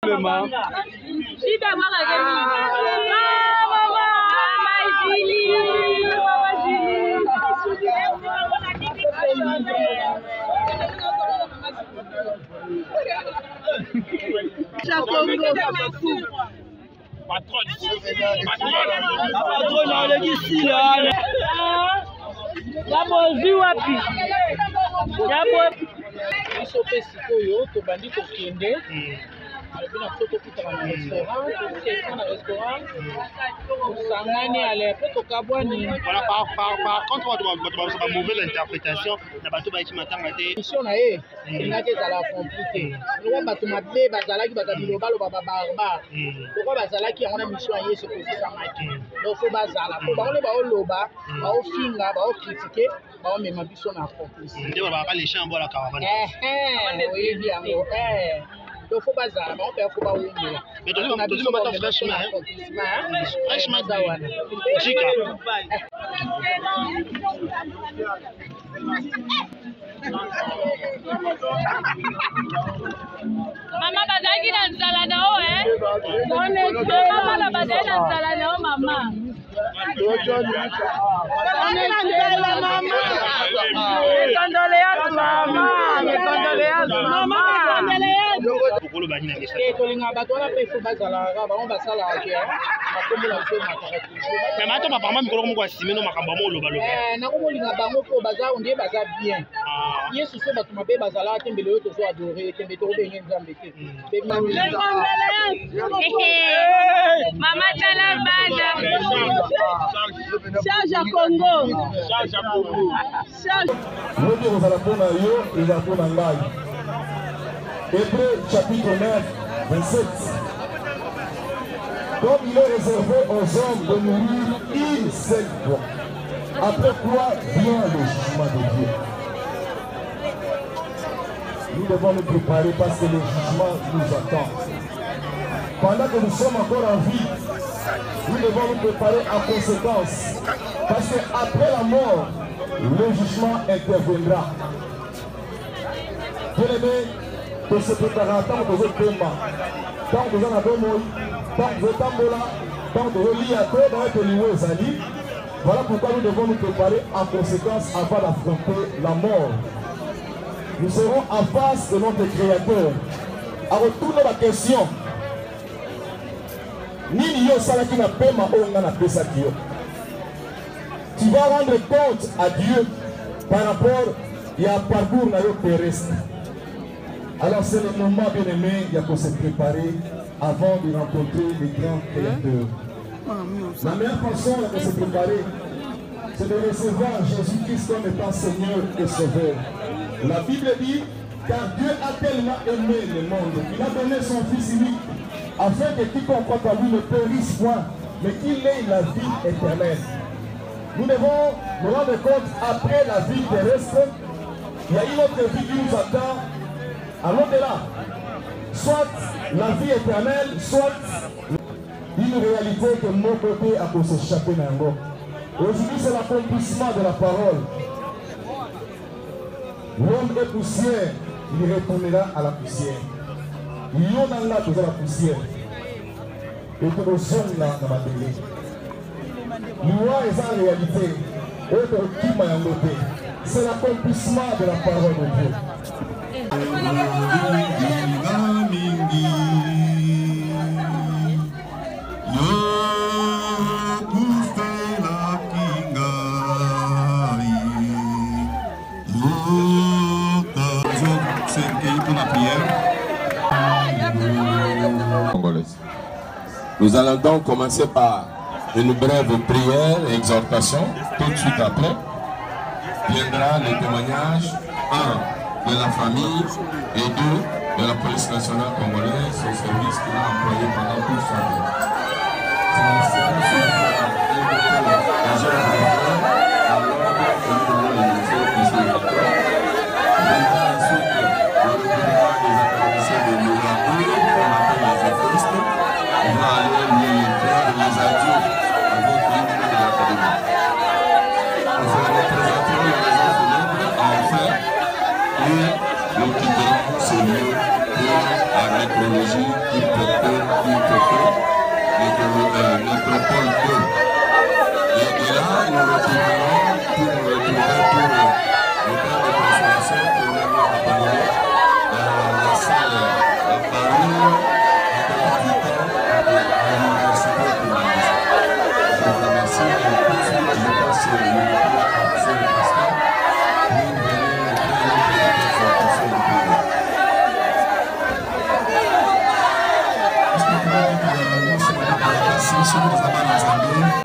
Par contre, ma mauvaise interprétation, la bateau qui m'attend à des missions, il n'a qu'à la compliquer. Le bateau m'a dit, Bazala qui va t'amener barbare. Pourquoi Bazala qui a une mission à y se poser sa machine? Donc, faut Bazala. Faut parler de l'oba, au film, au critiquer, au même ambition à complice. On va pas les champs à la caravane. Oui, bien. Il faut pas ça, on peut pas oublier. Mais on a besoin de fraîchement. Fraîchement d'awana. Chica. Mama bazaki na nzala nao Mama bazaki na nzala nao mama. Charge à Congo. Hébreux chapitre 9, 27. Comme il est réservé aux hommes de mourir une seule fois, après quoi vient le jugement de Dieu. Nous devons nous préparer parce que le jugement nous attend. Pendant que nous sommes encore en vie, nous devons nous préparer en conséquence. Parce qu'après la mort, le jugement interviendra. Bien-aimés, que se préparer tant que vous êtes paiement, tant que vous en avez mort, tant que vous êtes tambola, tant que vous êtes lié à toi, dans votre niveau aux alliés. Voilà pourquoi nous devons nous préparer en conséquence avant d'affronter la mort. Nous serons en face de notre Créateur. À retourner la question, Nini yo salaki na pema onga na pesa kio. Tu vas rendre compte à Dieu par rapport à parcours na yo terrestre. Alors c'est le moment bien aimé, il y a pour se préparer avant de rencontrer les grands créateurs. La meilleure façon de se préparer, c'est de recevoir Jésus-Christ comme étant Seigneur et Sauveur. La Bible dit, car Dieu a tellement aimé le monde, qu'il a donné son Fils unique, afin que quiconque croit en lui ne périsse point, mais qu'il ait la vie éternelle. Nous devons nous rendre compte, après la vie terrestre, il y a une autre vie qui nous attend à l'au-delà. Soit la vie éternelle, soit une réalité que mon côté a pour s'échapper dans le. Aujourd'hui, c'est l'accomplissement de la parole. L'homme est poussière, il retournera à la poussière. Il y en a là dans la poussière. Et pour le son là dans ma télé. Loi est en réalité. Autre qui m'a embêté. C'est l'accomplissement de la parole de Dieu. Nous allons donc commencer par une brève prière et exhortation. Tout de suite après viendra le témoignage 1 de la famille et 2 de la police nationale congolaise, ce service qu'il a employé pendant toute sa vie. On va aller lui faire les adieux avec l'hymne de l'académie. Nous représenterons les raisons funèbres à enfer et nous quitterons ce lieu pour la nécrologie qui peut Métropole 2. Et là, nous retrouverons pour le temps de consommation pour l'année à Paris, la salle à Paris, à l'université de Paris. Je vous remercie et tout de suite, je passe sur le pasteur pour venir créer une exhortation du public. Est-ce que vous pouvez dire que nous sommes dans la classe, si nous avons les amis?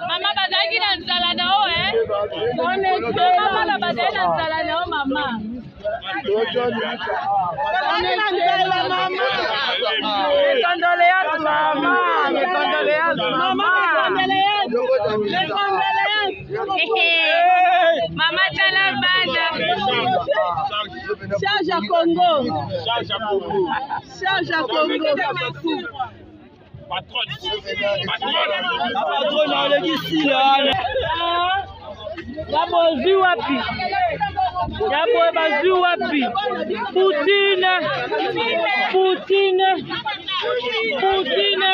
Mama bazaki na nzala na o mama na bazaki na nzala na o mama. Condoléances mama, condoléances mama. Mama tala bada. Charge à Congo. Charge à Congo. Patronne avec ici là. Yabo zi wapi? Yabo bazi wapi? Poutine. Poutine. Poutine.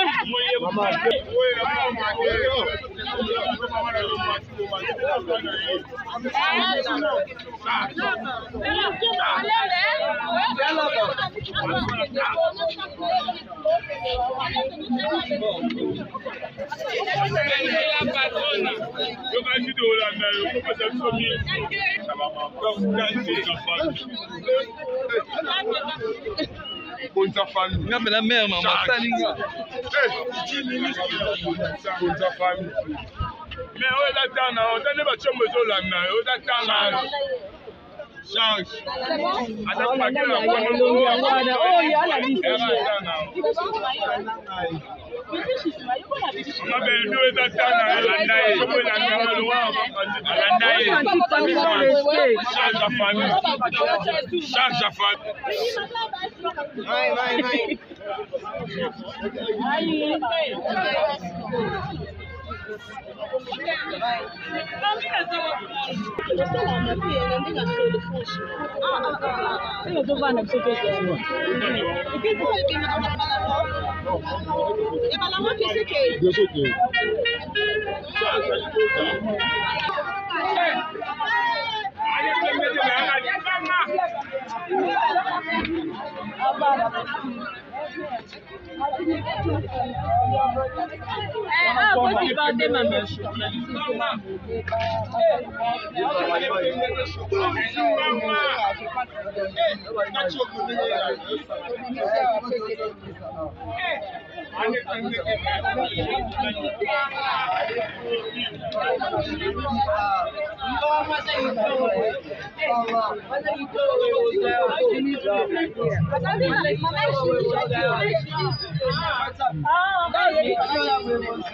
Ngapela la mère maman salinga. Mais on est là, on a pas de choses là, on est là. Change.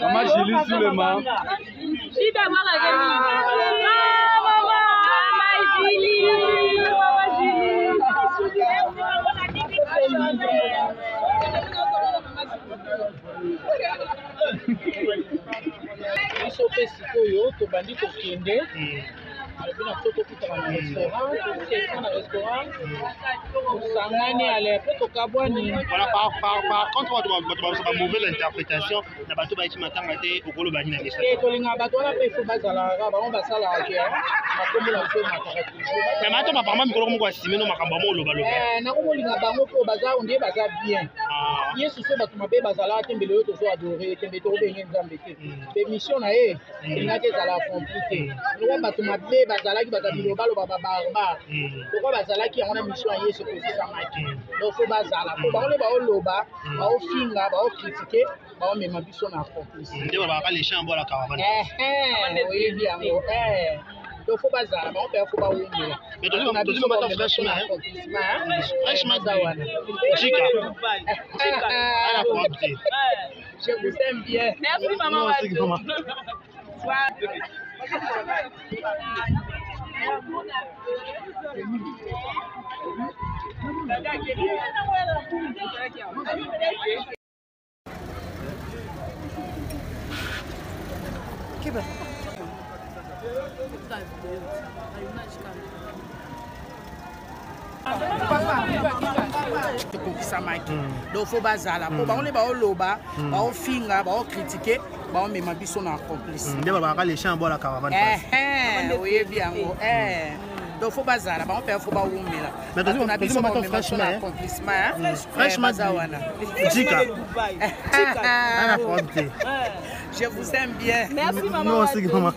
Maman Julie Suleiman. Par contre, on a une mauvaise interprétation. On a bateau qui m'attend à te au gros bani na message. Mais maintenant, apparemment, micro comme quoi si nous makamba mo loba loba. Na ko linga bango ko baza on dit baza bien. Yesu so bato mabe bazala tembele yo to so adorer tembele to be nzambe te. Be mission na e linga te zala compliqué. Ko bato mabe bazala ki baza biloba loba barba. Ko bazala ki on a mission ya Yesu ko sa maki. Donc faut bazala. Ko ba on le ba o loba, ba o finga, ba o critiquer, ba o mema biso na complice. Ndio ba les champs la caravane. Oui bien. Donc faut bazala, ba on peut faut ba o mela. Mais on a besoin de fraîchement. Fraîchement zawana. Chica. À la prompte. Je vous aime bien. Merci maman. Donc faut bazala pour ba on les ba loba ba o finga ba o critiquer ba on mema biso na complice ndio ba les champs la caravane. Oui bien donc faut bazala ba on peut faut ba umela mais on a biso na accomplissement fraîchement zawana. Chica. À la prompte. Je vous aime bien. Merci maman. Nous aussi maman.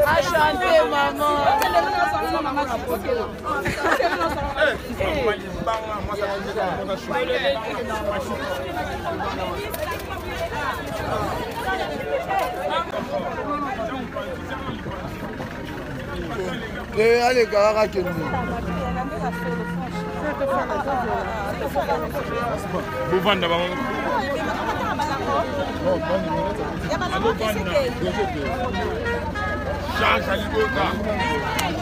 Enchanté, maman. Allez, Kara, que nous. Vous vendez d'abord. Charge à l'Iboka.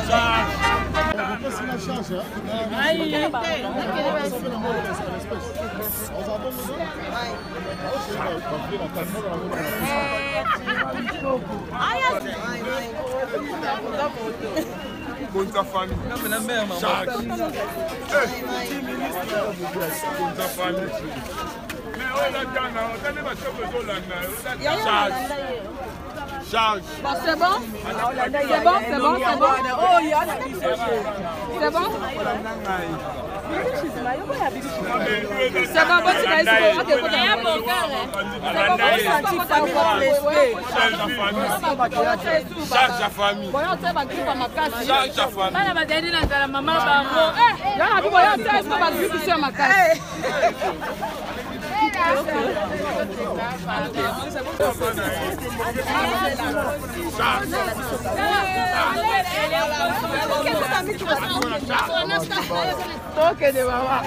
Charge. Bonne ta famille. La mère, maman. Charge. Bonne ta famille. Mais on a gagné, on a des machins. Charge. Charge. Bon, c'est bon? C'est bon, c'est bon, c'est bon. C'est bon? C'est bon, bon, tu vas essayer. Ok, bon, c'est bon, Charge la famille. Charge la famille. Bana bazali na nzala mama bango. Yana bibo ya test ko bazibi sur makasi. Toque de baba.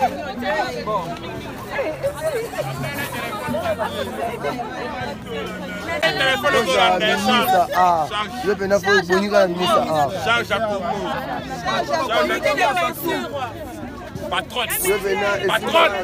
Je vais venir pour bonir la ministre. Charge à tout le monde. Patronne. Patronne.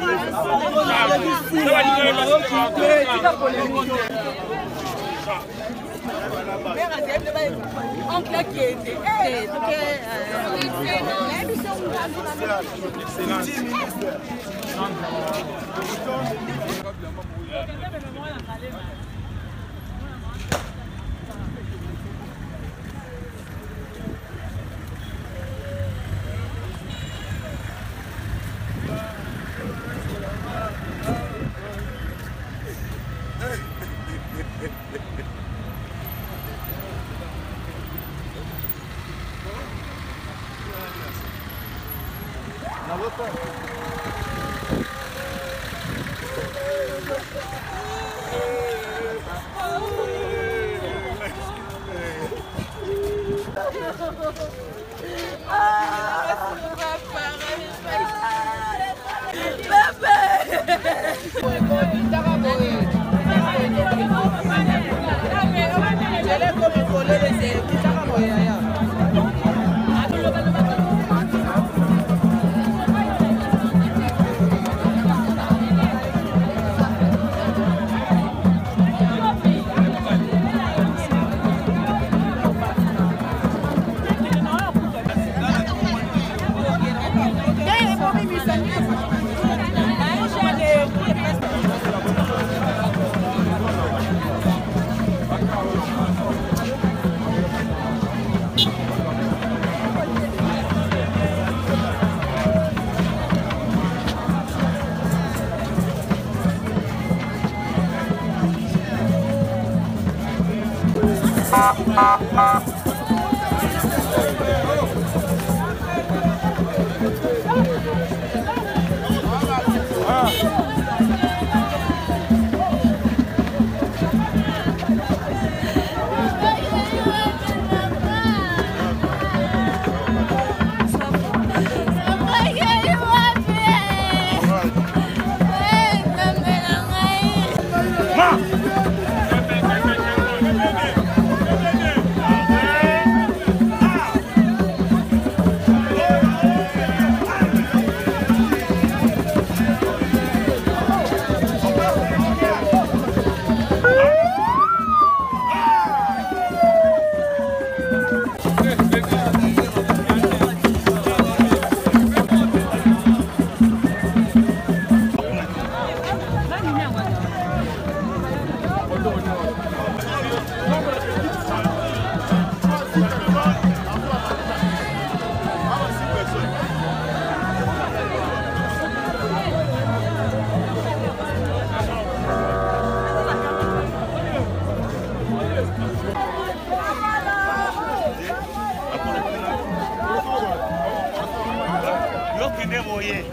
boye.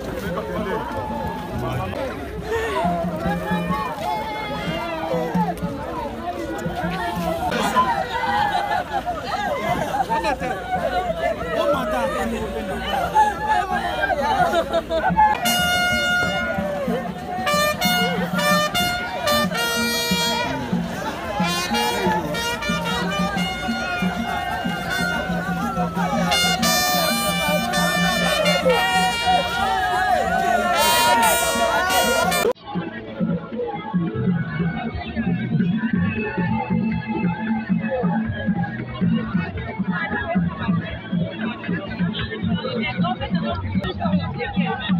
Thank you.